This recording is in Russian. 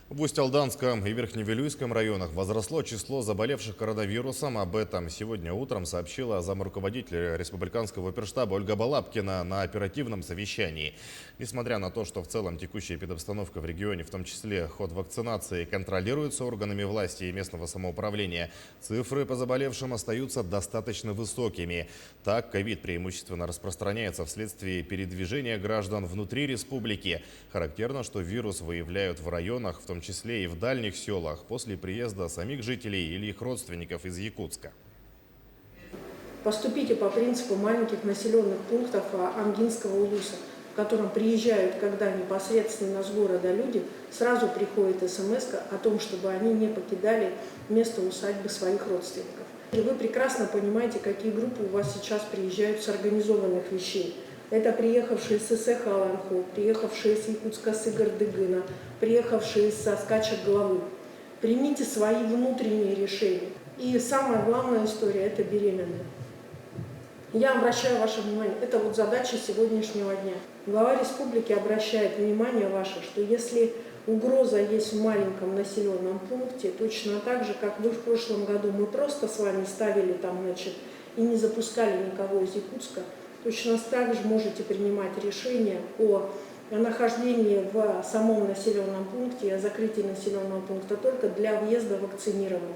В Усть-Алданском и Верхневилюйском районах возросло число заболевших коронавирусом. Об этом сегодня утром сообщила замруководитель республиканского оперштаба Ольга Балабкина на оперативном совещании. Несмотря на то, что в целом текущая эпидобстановка в регионе, в том числе ход вакцинации, контролируется органами власти и местного самоуправления, цифры по заболевшим остаются достаточно высокими. Так, ковид преимущественно распространяется вследствие передвижения граждан внутри республики. Характерно, что вирус выявляют в районах, в том числе и в дальних селах, после приезда самих жителей или их родственников из Якутска. Поступите по принципу маленьких населенных пунктов Амгинского улуса, в котором приезжают, когда непосредственно с города люди, сразу приходит смс о том, чтобы они не покидали место усадьбы своих родственников. И вы прекрасно понимаете, какие группы у вас сейчас приезжают с организованных вещей. Это приехавшие с Исэх-Аланху, приехавшие с Якутска с Игордыгына, приехавшие со Скачек Головы. Примите свои внутренние решения. И самая главная история – это беременные. Я обращаю ваше внимание, это вот задача сегодняшнего дня. Глава республики обращает внимание ваше, что если угроза есть в маленьком населенном пункте, точно так же, как вы в прошлом году, мы просто с вами ставили там, и не запускали никого из Якутска, точно так же можете принимать решение о нахождении в самом населенном пункте, о закрытии населенного пункта только для въезда вакцинированных.